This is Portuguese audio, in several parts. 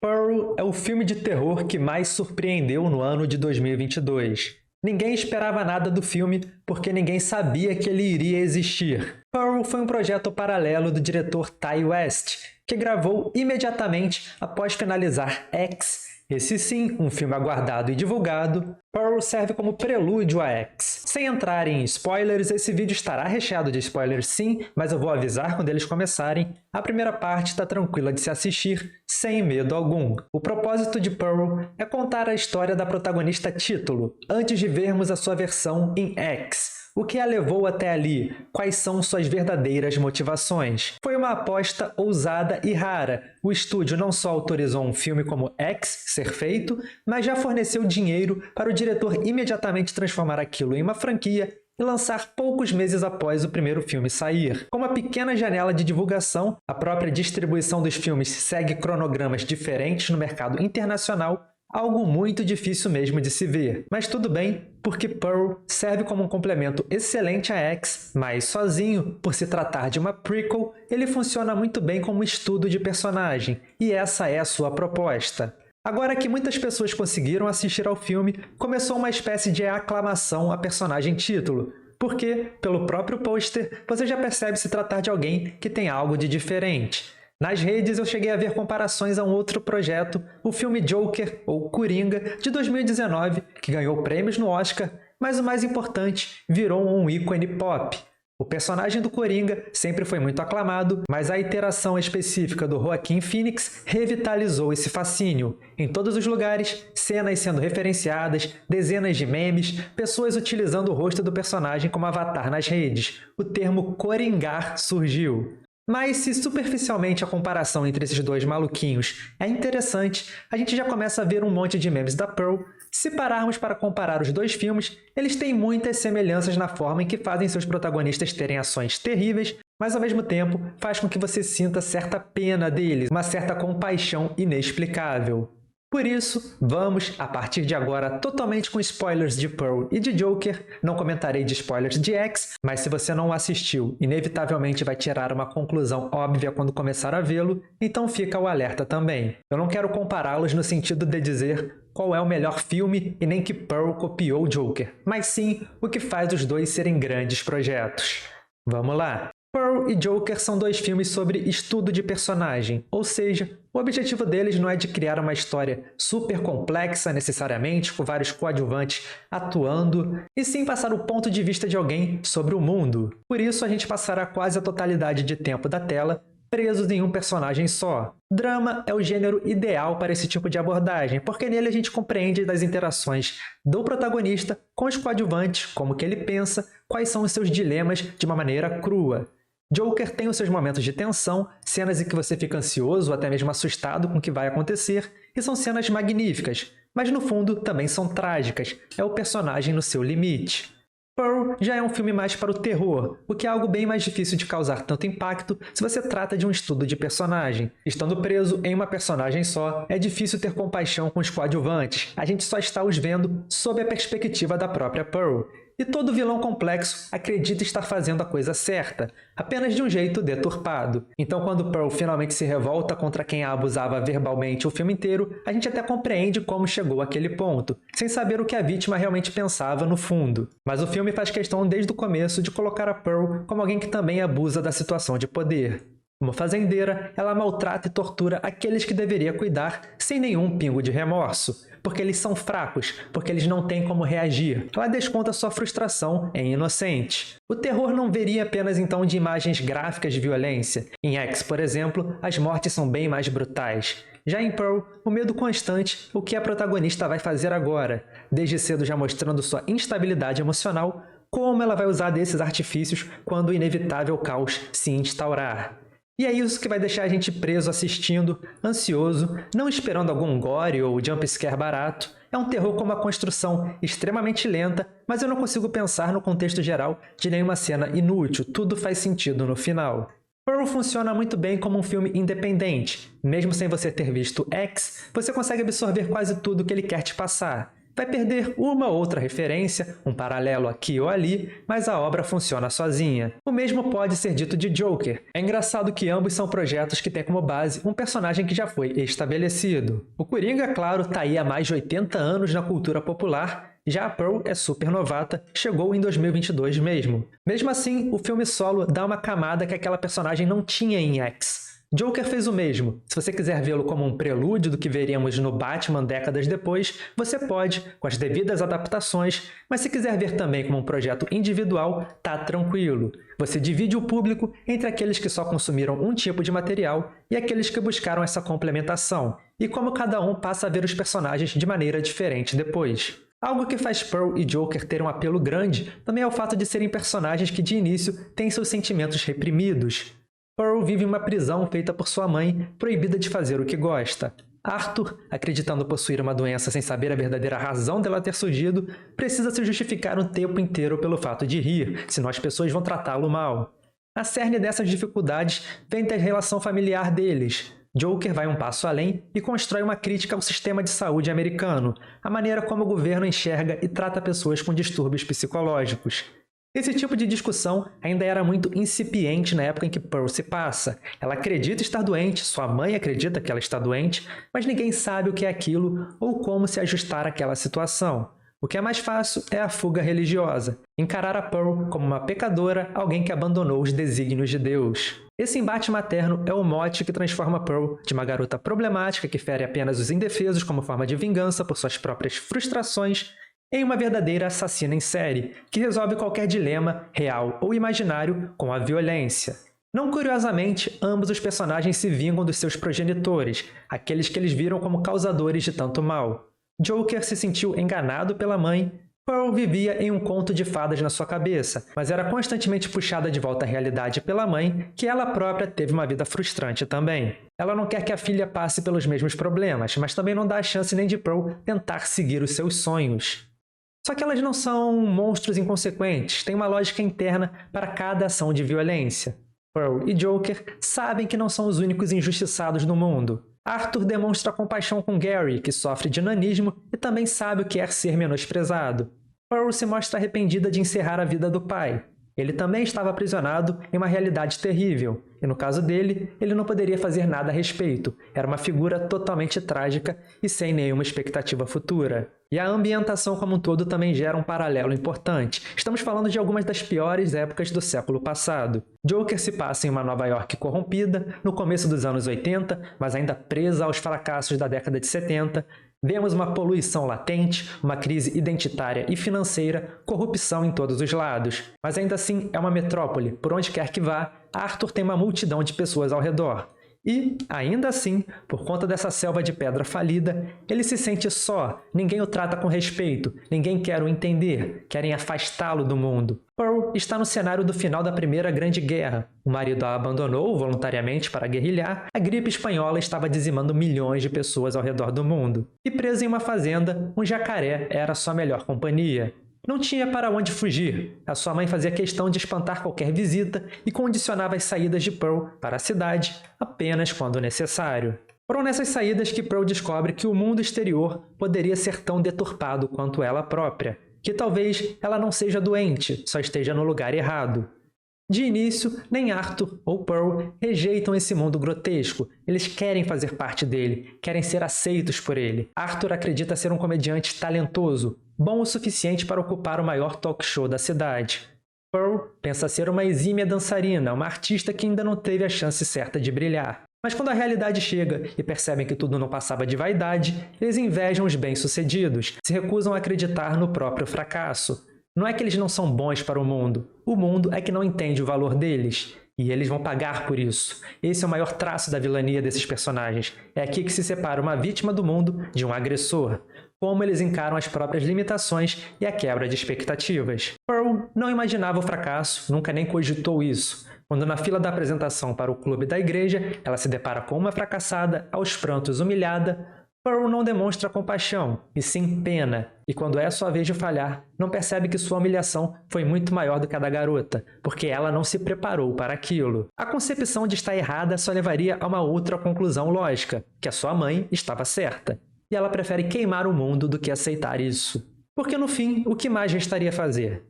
Pearl é o filme de terror que mais surpreendeu no ano de 2022. Ninguém esperava nada do filme porque ninguém sabia que ele iria existir. Pearl foi um projeto paralelo do diretor Ti West, que gravou imediatamente após finalizar X. Esse sim, um filme aguardado e divulgado. Pearl serve como prelúdio a X. Sem entrar em spoilers, esse vídeo estará recheado de spoilers sim, mas eu vou avisar quando eles começarem. A primeira parte está tranquila de se assistir, sem medo algum. O propósito de Pearl é contar a história da protagonista título, antes de vermos a sua versão em X. O que a levou até ali? Quais são suas verdadeiras motivações? Foi uma aposta ousada e rara. O estúdio não só autorizou um filme como X ser feito, mas já forneceu dinheiro para o diretor imediatamente transformar aquilo em uma franquia e lançar poucos meses após o primeiro filme sair. Com uma pequena janela de divulgação, a própria distribuição dos filmes segue cronogramas diferentes no mercado internacional, algo muito difícil mesmo de se ver. Mas tudo bem, porque Pearl serve como um complemento excelente a X, mas sozinho, por se tratar de uma prequel, ele funciona muito bem como estudo de personagem, e essa é a sua proposta. Agora que muitas pessoas conseguiram assistir ao filme, começou uma espécie de aclamação à personagem título, porque, pelo próprio pôster, você já percebe se tratar de alguém que tem algo de diferente. Nas redes eu cheguei a ver comparações a um outro projeto, o filme Joker, ou Coringa, de 2019, que ganhou prêmios no Oscar, mas o mais importante, virou um ícone pop. O personagem do Coringa sempre foi muito aclamado, mas a iteração específica do Joaquin Phoenix revitalizou esse fascínio. Em todos os lugares, cenas sendo referenciadas, dezenas de memes, pessoas utilizando o rosto do personagem como avatar nas redes. O termo coringar surgiu. Mas se superficialmente a comparação entre esses dois maluquinhos é interessante, a gente já começa a ver um monte de memes da Pearl. Se pararmos para comparar os dois filmes, eles têm muitas semelhanças na forma em que fazem seus protagonistas terem ações terríveis, mas ao mesmo tempo faz com que você sinta certa pena deles, uma certa compaixão inexplicável. Por isso, vamos, a partir de agora, totalmente com spoilers de Pearl e de Joker. Não comentarei de spoilers de X, mas se você não o assistiu, inevitavelmente vai tirar uma conclusão óbvia quando começar a vê-lo, então fica o alerta também. Eu não quero compará-los no sentido de dizer qual é o melhor filme e nem que Pearl copiou Joker, mas sim o que faz os dois serem grandes projetos. Vamos lá! Pearl e Joker são dois filmes sobre estudo de personagem, ou seja, o objetivo deles não é de criar uma história super complexa necessariamente, com vários coadjuvantes atuando, e sim passar o ponto de vista de alguém sobre o mundo. Por isso a gente passará quase a totalidade de tempo da tela presos em um personagem só. Drama é o gênero ideal para esse tipo de abordagem, porque nele a gente compreende das interações do protagonista com os coadjuvantes, como que ele pensa, quais são os seus dilemas de uma maneira crua. Joker tem os seus momentos de tensão, cenas em que você fica ansioso ou até mesmo assustado com o que vai acontecer, e são cenas magníficas, mas no fundo também são trágicas, é o personagem no seu limite. Pearl já é um filme mais para o terror, o que é algo bem mais difícil de causar tanto impacto se você trata de um estudo de personagem. Estando preso em uma personagem só, é difícil ter compaixão com os coadjuvantes, a gente só está os vendo sob a perspectiva da própria Pearl. E todo vilão complexo acredita estar fazendo a coisa certa, apenas de um jeito deturpado. Então quando Pearl finalmente se revolta contra quem a abusava verbalmente o filme inteiro, a gente até compreende como chegou àquele ponto, sem saber o que a vítima realmente pensava no fundo. Mas o filme faz questão desde o começo de colocar a Pearl como alguém que também abusa da situação de poder. Como fazendeira, ela maltrata e tortura aqueles que deveria cuidar sem nenhum pingo de remorso, porque eles são fracos, porque eles não têm como reagir. Ela desconta sua frustração em inocentes. O terror não veria apenas então de imagens gráficas de violência. Em X, por exemplo, as mortes são bem mais brutais. Já em Pearl, o medo constante, o que a protagonista vai fazer agora, desde cedo já mostrando sua instabilidade emocional, como ela vai usar desses artifícios quando o inevitável caos se instaurar. E é isso que vai deixar a gente preso assistindo, ansioso, não esperando algum gore ou jumpscare barato. É um terror com uma construção extremamente lenta, mas eu não consigo pensar no contexto geral de nenhuma cena inútil, tudo faz sentido no final. Pearl funciona muito bem como um filme independente. Mesmo sem você ter visto X, você consegue absorver quase tudo que ele quer te passar. vai perder uma ou outra referência, um paralelo aqui ou ali, mas a obra funciona sozinha. O mesmo pode ser dito de Joker. É engraçado que ambos são projetos que têm como base um personagem que já foi estabelecido. O Coringa, claro, tá aí há mais de 80 anos na cultura popular. Já a Pearl é super novata, chegou em 2022 mesmo. Mesmo assim, o filme solo dá uma camada que aquela personagem não tinha em X. Joker fez o mesmo. Se você quiser vê-lo como um prelúdio do que veríamos no Batman décadas depois, você pode, com as devidas adaptações, mas se quiser ver também como um projeto individual, tá tranquilo. Você divide o público entre aqueles que só consumiram um tipo de material e aqueles que buscaram essa complementação, e como cada um passa a ver os personagens de maneira diferente depois. Algo que faz Pearl e Joker terem um apelo grande também é o fato de serem personagens que, de início, têm seus sentimentos reprimidos. Pearl vive em uma prisão feita por sua mãe, proibida de fazer o que gosta. Arthur, acreditando possuir uma doença sem saber a verdadeira razão dela ter surgido, precisa se justificar o tempo inteiro pelo fato de rir, senão as pessoas vão tratá-lo mal. A cerne dessas dificuldades vem da relação familiar deles. Joker vai um passo além e constrói uma crítica ao sistema de saúde americano, a maneira como o governo enxerga e trata pessoas com distúrbios psicológicos. Esse tipo de discussão ainda era muito incipiente na época em que Pearl se passa. Ela acredita estar doente, sua mãe acredita que ela está doente, mas ninguém sabe o que é aquilo ou como se ajustar àquela situação. O que é mais fácil é a fuga religiosa, encarar a Pearl como uma pecadora, alguém que abandonou os desígnios de Deus. Esse embate materno é o mote que transforma Pearl de uma garota problemática que fere apenas os indefesos como forma de vingança por suas próprias frustrações em uma verdadeira assassina em série, que resolve qualquer dilema, real ou imaginário, com a violência. Não curiosamente, ambos os personagens se vingam dos seus progenitores, aqueles que eles viram como causadores de tanto mal. Joker se sentiu enganado pela mãe. Pearl vivia em um conto de fadas na sua cabeça, mas era constantemente puxada de volta à realidade pela mãe, que ela própria teve uma vida frustrante também. Ela não quer que a filha passe pelos mesmos problemas, mas também não dá a chance nem de Pearl tentar seguir os seus sonhos. Só que elas não são monstros inconsequentes, tem uma lógica interna para cada ação de violência. Pearl e Joker sabem que não são os únicos injustiçados no mundo. Arthur demonstra compaixão com Gary, que sofre de nanismo e também sabe o que é ser menosprezado. Pearl se mostra arrependida de encerrar a vida do pai. Ele também estava aprisionado em uma realidade terrível, e no caso dele, ele não poderia fazer nada a respeito. Era uma figura totalmente trágica e sem nenhuma expectativa futura. E a ambientação como um todo também gera um paralelo importante. Estamos falando de algumas das piores épocas do século passado. Joker se passa em uma Nova York corrompida, no começo dos anos 80, mas ainda presa aos fracassos da década de 70. Vemos uma poluição latente, uma crise identitária e financeira, corrupção em todos os lados. Mas ainda assim é uma metrópole, por onde quer que vá, Arthur tem uma multidão de pessoas ao redor. E, ainda assim, por conta dessa selva de pedra falida, ele se sente só, ninguém o trata com respeito, ninguém quer o entender, querem afastá-lo do mundo. Pearl está no cenário do final da Primeira Grande Guerra. O marido a abandonou voluntariamente para guerrilhar, a gripe espanhola estava dizimando milhões de pessoas ao redor do mundo. E presa em uma fazenda, um jacaré era sua melhor companhia. Não tinha para onde fugir. A sua mãe fazia questão de espantar qualquer visita e condicionava as saídas de Pearl para a cidade apenas quando necessário. Foram nessas saídas que Pearl descobre que o mundo exterior poderia ser tão deturpado quanto ela própria, que talvez ela não seja doente, só esteja no lugar errado. De início, nem Arthur ou Pearl rejeitam esse mundo grotesco. Eles querem fazer parte dele, querem ser aceitos por ele. Arthur acredita ser um comediante talentoso, bom o suficiente para ocupar o maior talk show da cidade. Pearl pensa ser uma exímia dançarina, uma artista que ainda não teve a chance certa de brilhar. Mas quando a realidade chega e percebem que tudo não passava de vaidade, eles invejam os bem-sucedidos, se recusam a acreditar no próprio fracasso. Não é que eles não são bons para o mundo é que não entende o valor deles. E eles vão pagar por isso. Esse é o maior traço da vilania desses personagens. É aqui que se separa uma vítima do mundo de um agressor. Como eles encaram as próprias limitações e a quebra de expectativas. Pearl não imaginava o fracasso, nunca nem cogitou isso. Quando na fila da apresentação para o clube da igreja, ela se depara com uma fracassada, aos prantos humilhada, Pearl não demonstra compaixão, e sim pena, e quando é sua vez de falhar, não percebe que sua humilhação foi muito maior do que a da garota, porque ela não se preparou para aquilo. A concepção de estar errada só levaria a uma outra conclusão lógica, que a sua mãe estava certa. e ela prefere queimar o mundo do que aceitar isso. Porque no fim, o que mais restaria fazer?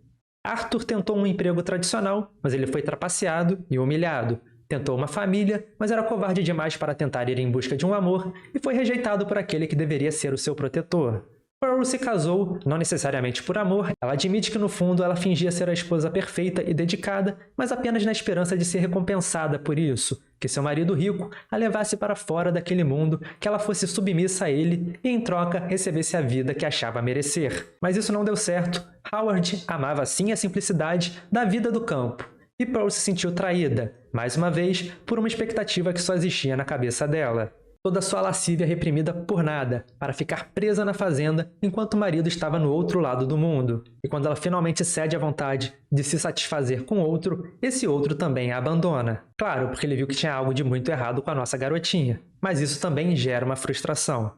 Arthur tentou um emprego tradicional, mas ele foi trapaceado e humilhado. Tentou uma família, mas era covarde demais para tentar ir em busca de um amor e foi rejeitado por aquele que deveria ser o seu protetor. Pearl se casou, não necessariamente por amor. Ela admite que no fundo ela fingia ser a esposa perfeita e dedicada, mas apenas na esperança de ser recompensada por isso, que seu marido rico a levasse para fora daquele mundo, que ela fosse submissa a ele e em troca recebesse a vida que achava merecer. Mas isso não deu certo. Howard amava sim a simplicidade da vida do campo. E Pearl se sentiu traída, mais uma vez, por uma expectativa que só existia na cabeça dela. Toda sua lascívia reprimida por nada, para ficar presa na fazenda enquanto o marido estava no outro lado do mundo. E quando ela finalmente cede à vontade de se satisfazer com outro, esse outro também a abandona. Claro, porque ele viu que tinha algo de muito errado com a nossa garotinha. Mas isso também gera uma frustração.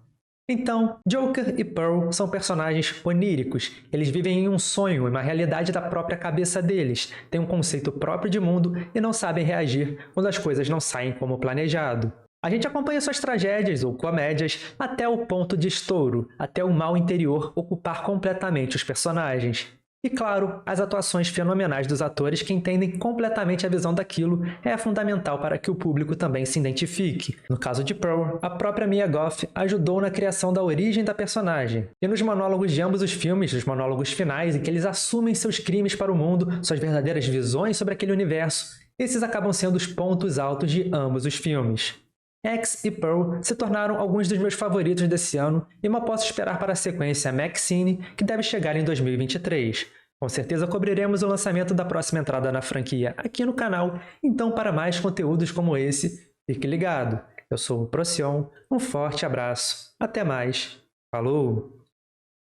Então, Joker e Pearl são personagens oníricos. Eles vivem em um sonho, em uma realidade da própria cabeça deles, têm um conceito próprio de mundo e não sabem reagir quando as coisas não saem como planejado. A gente acompanha suas tragédias ou comédias até o ponto de estouro, até o mal interior ocupar completamente os personagens. E claro, as atuações fenomenais dos atores que entendem completamente a visão daquilo é fundamental para que o público também se identifique. No caso de Pearl, a própria Mia Goth ajudou na criação da origem da personagem. E nos monólogos de ambos os filmes, os monólogos finais em que eles assumem seus crimes para o mundo, suas verdadeiras visões sobre aquele universo, esses acabam sendo os pontos altos de ambos os filmes. X e Pearl se tornaram alguns dos meus favoritos desse ano e mal posso esperar para a sequência Maxine, que deve chegar em 2023. Com certeza cobriremos o lançamento da próxima entrada na franquia aqui no canal, então para mais conteúdos como esse, fique ligado. Eu sou o Procyon, um forte abraço, até mais, falou!